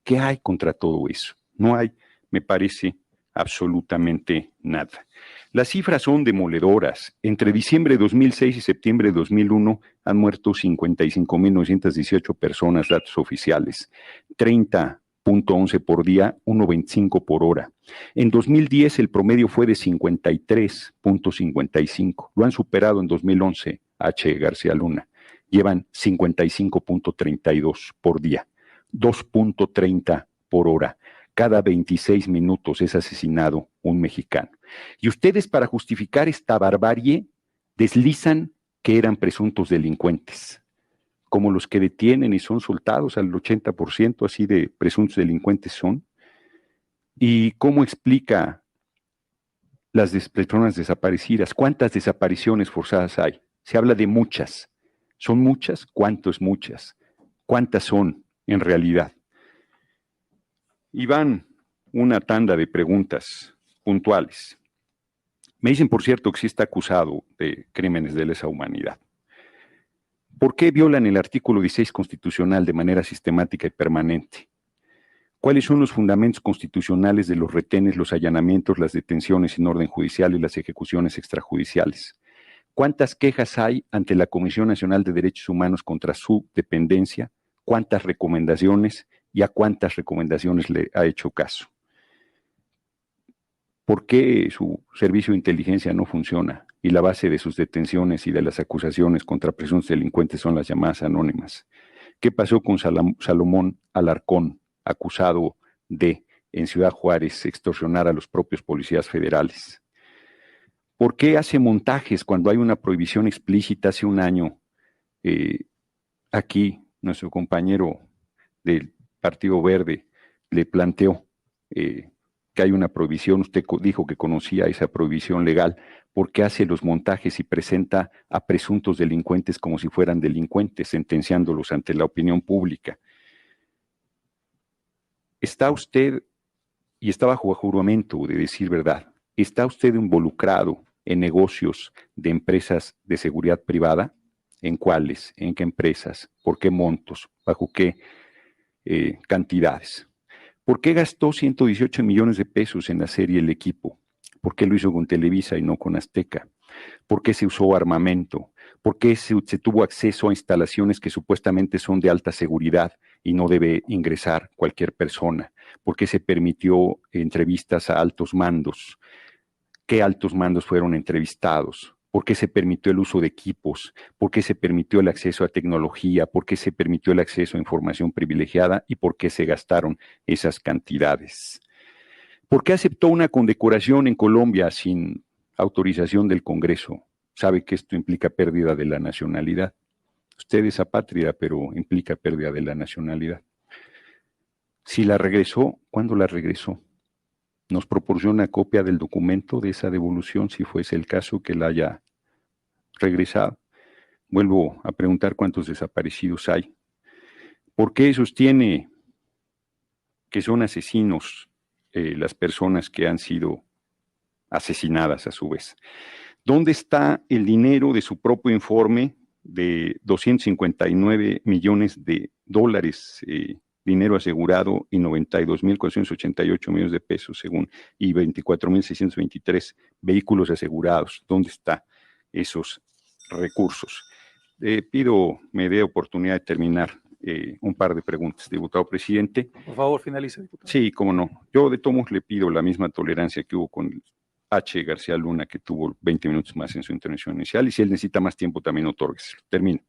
¿Qué hay contra todo eso? No hay, me parece, absolutamente nada. Las cifras son demoledoras. Entre diciembre de 2006 y septiembre de 2001 han muerto 55.918 personas, datos oficiales, 30.11 por día, 1.25 por hora. En 2010 el promedio fue de 53.55. Lo han superado en 2011 H. García Luna. Llevan 55.32 por día, 2.30 por hora. Cada 26 minutos es asesinado un mexicano. Y ustedes, para justificar esta barbarie, deslizan que eran presuntos delincuentes, como los que detienen y son soltados al 80%, así de presuntos delincuentes son. ¿Y cómo explica las personas desaparecidas? ¿Cuántas desapariciones forzadas hay? Se habla de muchas. ¿Son muchas? ¿Cuánto es muchas? ¿Cuántas son en realidad? Y van una tanda de preguntas puntuales. Me dicen, por cierto, que sí está acusado de crímenes de lesa humanidad. ¿Por qué violan el artículo 16 constitucional de manera sistemática y permanente? ¿Cuáles son los fundamentos constitucionales de los retenes, los allanamientos, las detenciones sin orden judicial y las ejecuciones extrajudiciales? ¿Cuántas quejas hay ante la Comisión Nacional de Derechos Humanos contra su dependencia? ¿Cuántas recomendaciones y a cuántas recomendaciones le ha hecho caso? ¿Por qué su servicio de inteligencia no funciona y la base de sus detenciones y de las acusaciones contra presuntos delincuentes son las llamadas anónimas? ¿Qué pasó con Salomón Alarcón, acusado de, en Ciudad Juárez, extorsionar a los propios policías federales? ¿Por qué hace montajes cuando hay una prohibición explícita? Hace un año, aquí, nuestro compañero del Partido Verde le planteó que hay una prohibición, usted dijo que conocía esa prohibición legal, ¿por qué hace los montajes y presenta a presuntos delincuentes como si fueran delincuentes, sentenciándolos ante la opinión pública? ¿Está usted, y está bajo juramento de decir verdad, está usted involucrado en negocios de empresas de seguridad privada? ¿En cuáles? ¿En qué empresas? ¿Por qué montos? ¿Bajo qué cantidades? ¿Por qué gastó 118 millones de pesos en la serie El Equipo? ¿Por qué lo hizo con Televisa y no con Azteca? ¿Por qué se usó armamento? ¿Por qué se tuvo acceso a instalaciones que supuestamente son de alta seguridad y no debe ingresar cualquier persona? ¿Por qué se permitió entrevistas a altos mandos? ¿Qué altos mandos fueron entrevistados? ¿Por qué se permitió el uso de equipos? ¿Por qué se permitió el acceso a tecnología? ¿Por qué se permitió el acceso a información privilegiada? ¿Y por qué se gastaron esas cantidades? ¿Por qué aceptó una condecoración en Colombia sin autorización del Congreso? Sabe que esto implica pérdida de la nacionalidad. Usted es apátrida, pero implica pérdida de la nacionalidad. Si la regresó, ¿cuándo la regresó? Nos proporciona copia del documento de esa devolución, si fuese el caso que la haya regresado. Vuelvo a preguntar cuántos desaparecidos hay. ¿Por qué sostiene que son asesinos las personas que han sido asesinadas a su vez? ¿Dónde está el dinero de su propio informe de 259 millones de dólares, dinero asegurado, y 92.488 millones de pesos, según, y 24.623 vehículos asegurados? ¿Dónde están esos recursos? Pido me dé oportunidad de terminar un par de preguntas, diputado presidente. Por favor, finalice, diputado. Sí, cómo no. Yo de todos modos le pido la misma tolerancia que hubo con H. García Luna, que tuvo 20 minutos más en su intervención inicial, y si él necesita más tiempo también otórgueselo. Termino.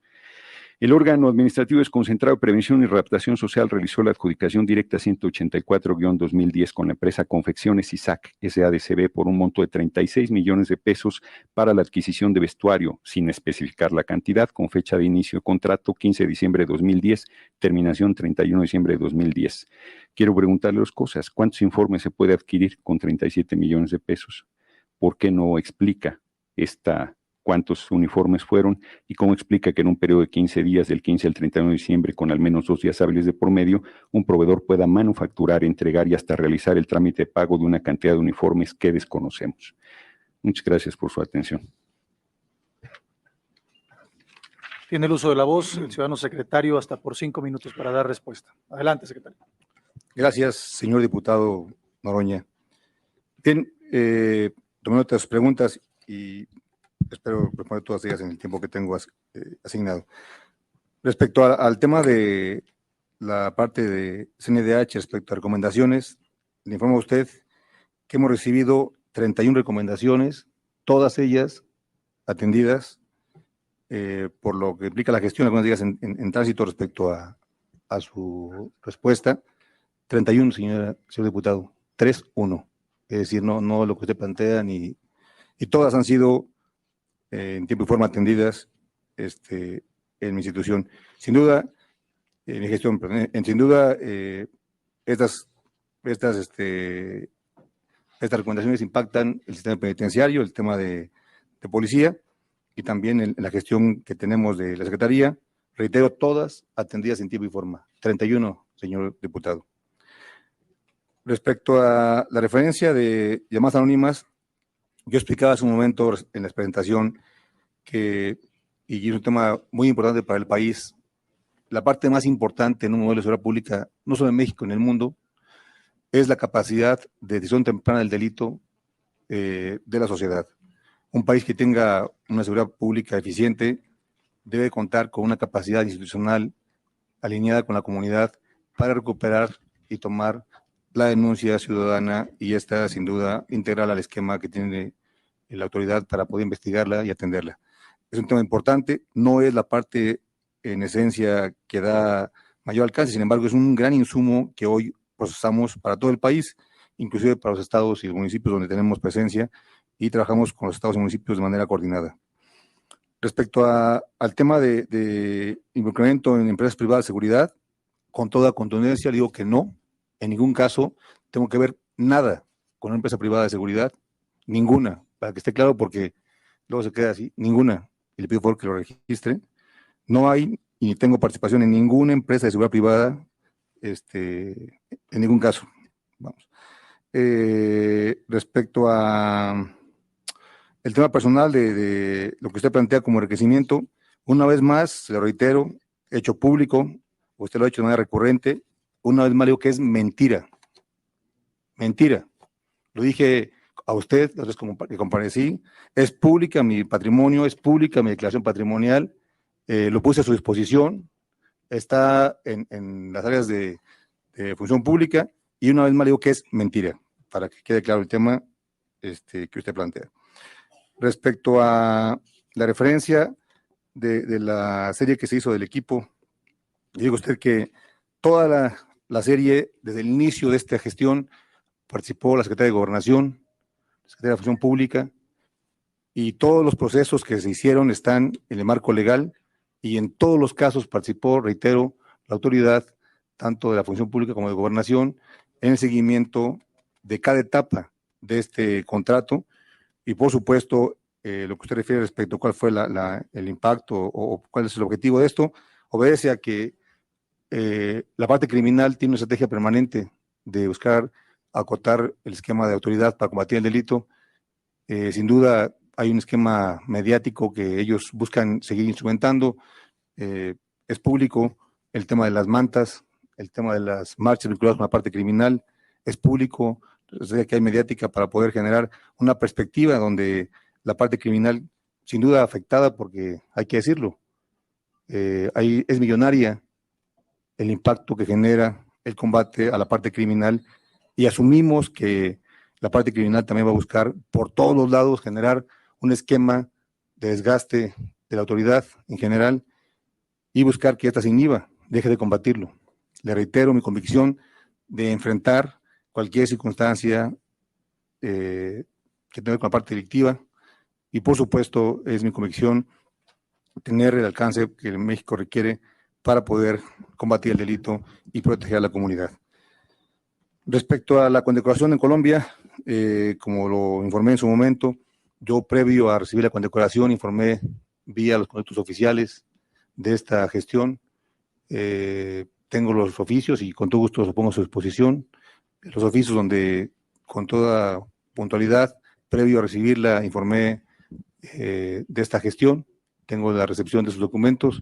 El órgano administrativo desconcentrado de prevención y readaptación social realizó la adjudicación directa 184-2010 con la empresa Confecciones Isaac SADCB por un monto de 36 millones de pesos para la adquisición de vestuario, sin especificar la cantidad, con fecha de inicio de contrato 15 de diciembre de 2010, terminación 31 de diciembre de 2010. Quiero preguntarle dos cosas. ¿Cuántos informes se puede adquirir con 37 millones de pesos? ¿Por qué no explica cuántos uniformes fueron y cómo explica que en un periodo de 15 días, del 15 al 31 de diciembre, con al menos 2 días hábiles de por medio, un proveedor pueda manufacturar, entregar y hasta realizar el trámite de pago de una cantidad de uniformes que desconocemos? Muchas gracias por su atención. Tiene el uso de la voz el ciudadano secretario hasta por 5 minutos para dar respuesta. Adelante, secretario. Gracias, señor diputado Noroña. Bien, tomé otras preguntas y espero responder todas ellas en el tiempo que tengo asignado. Respecto al tema de la parte de CNDH, respecto a recomendaciones, le informo a usted que hemos recibido 31 recomendaciones, todas ellas atendidas, por lo que implica la gestión, algunas de ellas en tránsito respecto a su respuesta. 31, señor diputado, 3-1. Es decir, no lo que usted plantea, y todas han sido en tiempo y forma atendidas en mi institución. Sin duda, en mi gestión, sin duda, estas recomendaciones impactan el sistema penitenciario, el tema de policía, y también en la gestión que tenemos de la Secretaría. Reitero, todas atendidas en tiempo y forma. 31, señor diputado. Respecto a la referencia de llamadas anónimas, yo explicaba hace un momento en la presentación y es un tema muy importante para el país, la parte más importante en un modelo de seguridad pública, no solo en México, en el mundo, es la capacidad de decisión temprana del delito de la sociedad. Un país que tenga una seguridad pública eficiente debe contar con una capacidad institucional alineada con la comunidad para recuperar y tomar la denuncia ciudadana, y esta sin duda integral al esquema que tiene la autoridad para poder investigarla y atenderla. Es un tema importante, no es la parte en esencia que da mayor alcance, sin embargo es un gran insumo que hoy procesamos para todo el país, inclusive para los estados y los municipios donde tenemos presencia, y trabajamos con los estados y municipios de manera coordinada. Respecto al tema de involucramiento en empresas privadas de seguridad, con toda contundencia le digo que no, en ningún caso tengo que ver nada con una empresa privada de seguridad, ninguna, para que esté claro, porque luego se queda así, ninguna, y le pido por favor que lo registre. No hay y ni tengo participación en ninguna empresa de seguridad privada, en ningún caso. Vamos. Respecto a el tema personal de lo que usted plantea como enriquecimiento, una vez más, se lo reitero, hecho público, usted lo ha hecho de manera recurrente, una vez más digo que es mentira. Mentira. Lo dije a usted, la vez que comparecí, es pública mi patrimonio, es pública mi declaración patrimonial, lo puse a su disposición, está en las áreas de función pública, y una vez más digo que es mentira, para que quede claro el tema que usted plantea. Respecto a la referencia de la serie que se hizo del equipo, digo usted que toda la serie, desde el inicio de esta gestión, participó la Secretaría de Gobernación, la Secretaría de Función Pública, y todos los procesos que se hicieron están en el marco legal, y en todos los casos participó, reitero, la autoridad, tanto de la Función Pública como de Gobernación, en el seguimiento de cada etapa de este contrato. Y por supuesto, lo que usted refiere respecto a cuál fue el impacto o cuál es el objetivo de esto, obedece a que la parte criminal tiene una estrategia permanente de buscar acotar el esquema de autoridad para combatir el delito. Sin duda hay un esquema mediático que ellos buscan seguir instrumentando. Es público el tema de las mantas, el tema de las marchas vinculadas con la parte criminal, es público, o sea, que hay mediática para poder generar una perspectiva donde la parte criminal, sin duda afectada, porque hay que decirlo, es millonaria el impacto que genera el combate a la parte criminal, y asumimos que la parte criminal también va a buscar por todos los lados generar un esquema de desgaste de la autoridad en general y buscar que ésta se inhiba, deje de combatirlo. Le reitero mi convicción de enfrentar cualquier circunstancia que tenga que ver con la parte delictiva, y por supuesto es mi convicción tener el alcance que México requiere para poder combatir el delito y proteger a la comunidad. Respecto a la condecoración en Colombia, como lo informé en su momento, yo previo a recibir la condecoración informé vía los contactos oficiales de esta gestión. Tengo los oficios y con todo gusto los pongo a su disposición. Los oficios donde con toda puntualidad, previo a recibirla, informé de esta gestión. Tengo la recepción de sus documentos.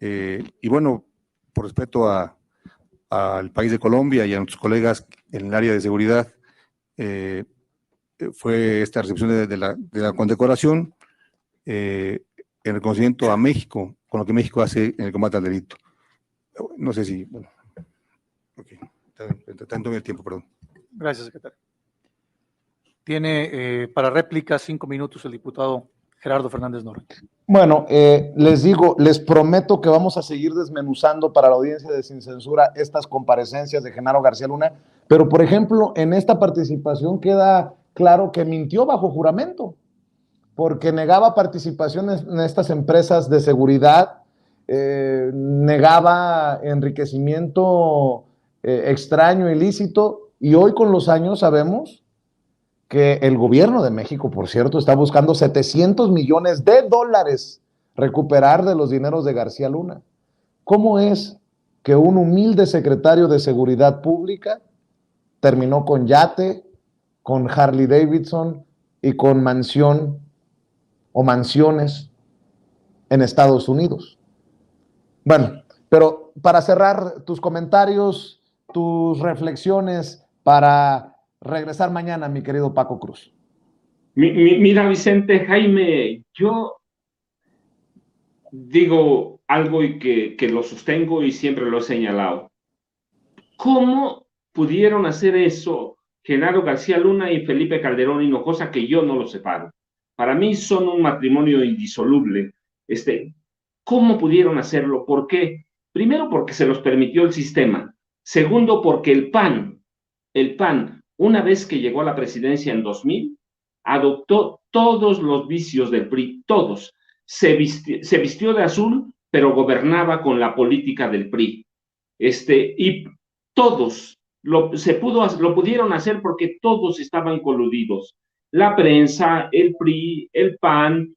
Y bueno, por respeto al país de Colombia y a nuestros colegas en el área de seguridad, fue esta recepción de la condecoración en reconocimiento a México, con lo que México hace en el combate al delito. No sé si... Bueno, okay. Tanto en el tiempo, perdón. Gracias, secretario. Tiene para réplica 5 minutos el diputado Gerardo Fernández Noroña. Bueno, les digo, les prometo que vamos a seguir desmenuzando para la audiencia de Sin Censura estas comparecencias de Genaro García Luna, pero por ejemplo, en esta participación queda claro que mintió bajo juramento, porque negaba participación en estas empresas de seguridad, negaba enriquecimiento extraño, ilícito, y hoy con los años sabemos que el gobierno de México, por cierto, está buscando $700 millones recuperar de los dineros de García Luna. ¿Cómo es que un humilde secretario de Seguridad Pública terminó con yate, con Harley Davidson y con mansión o mansiones en Estados Unidos? Bueno, pero para cerrar tus comentarios, tus reflexiones, para regresar mañana, mi querido Paco Cruz? Mira, Vicente, Jaime, yo digo algo y que lo sostengo y siempre lo he señalado. ¿Cómo pudieron hacer eso Genaro García Luna y Felipe Calderón Hinojosa, que yo no los separo? Para mí son un matrimonio indisoluble. ¿Cómo pudieron hacerlo? ¿Por qué? Primero, porque se los permitió el sistema. Segundo, porque el PAN, una vez que llegó a la presidencia en 2000, adoptó todos los vicios del PRI, todos. Se vistió de azul, pero gobernaba con la política del PRI. Y todos lo pudieron hacer porque todos estaban coludidos. La prensa, el PRI, el PAN,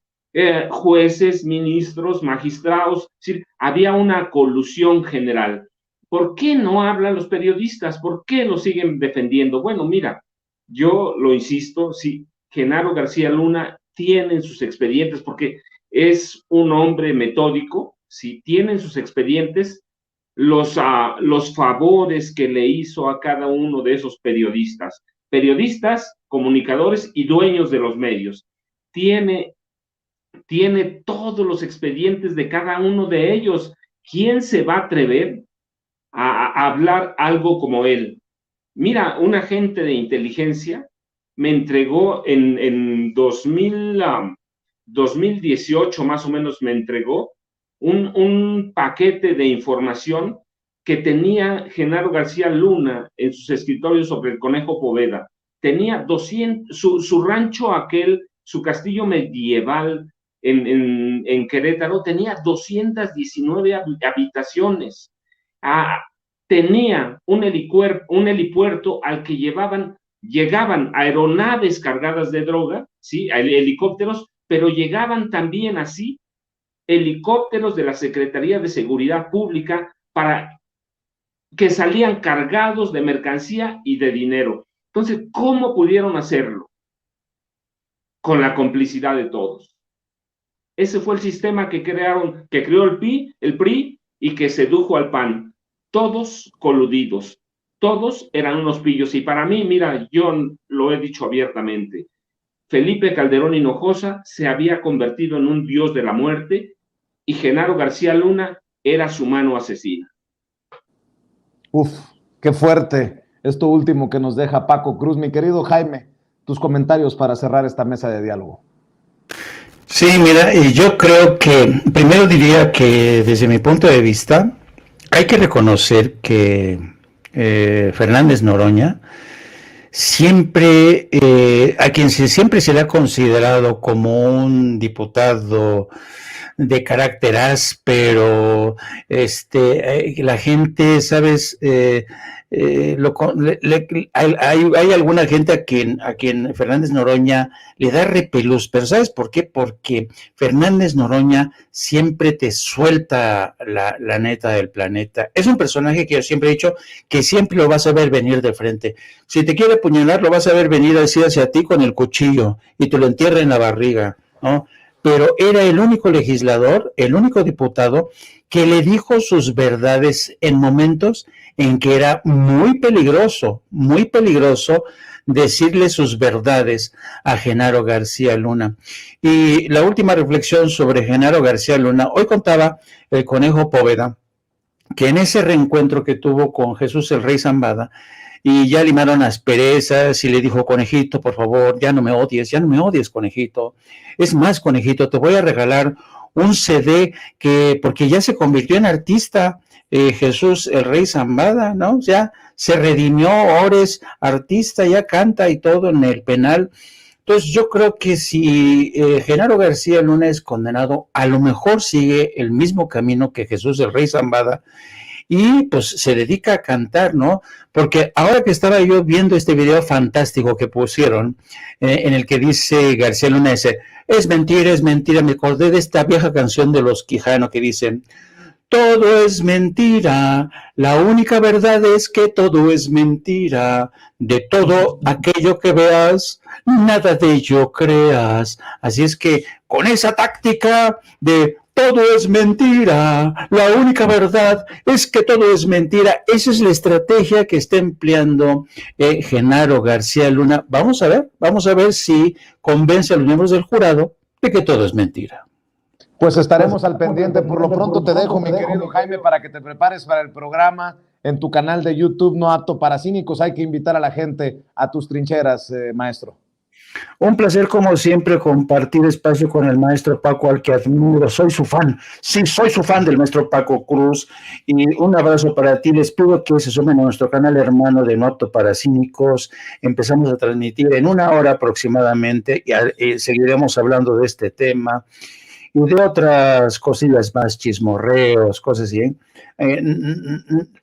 jueces, ministros, magistrados, es decir, había una colusión general. ¿Por qué no hablan los periodistas? ¿Por qué lo siguen defendiendo? Bueno, mira, yo lo insisto, sí, Genaro García Luna tiene sus expedientes porque es un hombre metódico, si tienen sus expedientes, los favores que le hizo a cada uno de esos periodistas, comunicadores y dueños de los medios. Tiene todos los expedientes de cada uno de ellos. ¿Quién se va a atrever a hablar algo como él? Mira, un agente de inteligencia me entregó en 2018 más o menos, me entregó un paquete de información que tenía Genaro García Luna en sus escritorios sobre el Conejo Poveda. Tenía 200, su rancho aquel, su castillo medieval en Querétaro, tenía 219 habitaciones. Tenía un helipuerto al que llegaban aeronaves cargadas de droga, ¿sí? Helicópteros, pero llegaban también así helicópteros de la Secretaría de Seguridad Pública que salían cargados de mercancía y de dinero. Entonces, ¿cómo pudieron hacerlo? Con la complicidad de todos. Ese fue el sistema que creó el PRI y que sedujo al PAN. Todos coludidos, todos eran unos pillos. Y para mí, mira, yo lo he dicho abiertamente, Felipe Calderón Hinojosa se había convertido en un dios de la muerte y Genaro García Luna era su mano asesina. Uf, qué fuerte esto último que nos deja Paco Cruz. Mi querido Jaime, tus comentarios para cerrar esta mesa de diálogo. Sí, mira, yo creo que primero diría que desde mi punto de vista hay que reconocer que Fernández Noroña siempre, a quien siempre se le ha considerado como un diputado de carácter áspero, la gente, ¿sabes? Hay alguna gente a quien Fernández Noroña le da repelús, pero ¿sabes por qué? Porque Fernández Noroña siempre te suelta la neta del planeta. Es un personaje que yo siempre he dicho que siempre lo vas a ver venir de frente. Si te quiere apuñalar, lo vas a ver venir así hacia ti con el cuchillo y te lo entierra en la barriga, ¿no? Pero era el único legislador, el único diputado que le dijo sus verdades en momentos en que era muy peligroso decirle sus verdades a Genaro García Luna. Y la última reflexión sobre Genaro García Luna, hoy contaba el Conejo Poveda que en ese reencuentro que tuvo con Jesús el Rey Zambada, y ya limaron asperezas y le dijo, conejito, por favor, ya no me odies, conejito. Es más, conejito, te voy a regalar un CD porque ya se convirtió en artista, Jesús el Rey Zambada, ¿no? Ya se redimió, ahora es artista, ya canta y todo en el penal. Entonces yo creo que si Genaro García Luna es condenado, a lo mejor sigue el mismo camino que Jesús el Rey Zambada, y pues se dedica a cantar, ¿no? Porque ahora que estaba yo viendo este video fantástico que pusieron, en el que dice García Luna, es mentira, me acordé de esta vieja canción de Los Quijano que dice, todo es mentira, la única verdad es que todo es mentira, de todo aquello que veas, nada de ello creas. Así es que con esa táctica de todo es mentira, la única verdad es que todo es mentira. Esa es la estrategia que está empleando Genaro García Luna. Vamos a ver si convence a los miembros del jurado de que todo es mentira. Pues estaremos al pendiente. Por lo pronto te dejo, mi querido Jaime, para que te prepares para el programa en tu canal de YouTube No Apto para Cínicos. Hay que invitar a la gente a tus trincheras, maestro. Un placer, como siempre, compartir espacio con el maestro Paco, al que admiro. Soy su fan. Sí, soy su fan del maestro Paco Cruz. Y un abrazo para ti. Les pido que se sumen a nuestro canal hermano de No Apto para Cínicos. Empezamos a transmitir en 1 hora aproximadamente y seguiremos hablando de este tema y de otras cosillas más, chismorreos, cosas así.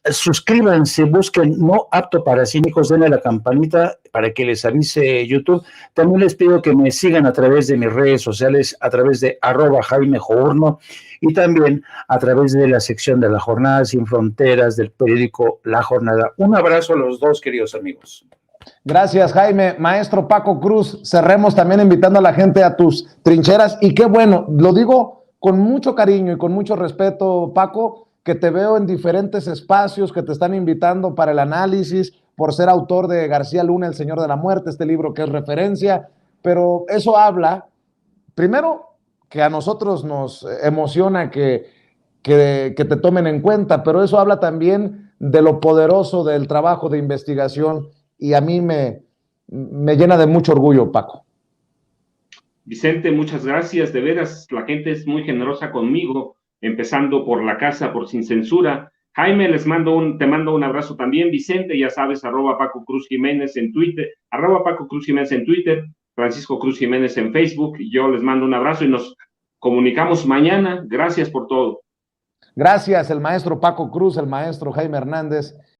Suscríbanse, busquen No Apto para Cínicos, denle a la campanita para que les avise YouTube. También les pido que me sigan a través de mis redes sociales, a través de @Jaime Journo y también a través de la sección de La Jornada Sin Fronteras del periódico La Jornada. Un abrazo a los dos, queridos amigos. Gracias, Jaime. Maestro Paco Cruz, cerremos también invitando a la gente a tus trincheras. Y qué bueno, lo digo con mucho cariño y con mucho respeto, Paco, que te veo en diferentes espacios que te están invitando para el análisis, por ser autor de García Luna, El Señor de la Muerte, este libro que es referencia. Pero eso habla, primero, que a nosotros nos emociona que te tomen en cuenta, pero eso habla también de lo poderoso del trabajo de investigación. Y a mí me llena de mucho orgullo, Paco. Vicente, muchas gracias. De veras, la gente es muy generosa conmigo, empezando por la casa, por Sin Censura. Jaime, te mando un abrazo también. Vicente, ya sabes, @Paco Cruz Jiménez en Twitter, @Paco Cruz Jiménez en Twitter, Francisco Cruz Jiménez en Facebook. Y yo les mando un abrazo y nos comunicamos mañana. Gracias por todo. Gracias, el maestro Paco Cruz, el maestro Jaime Hernández.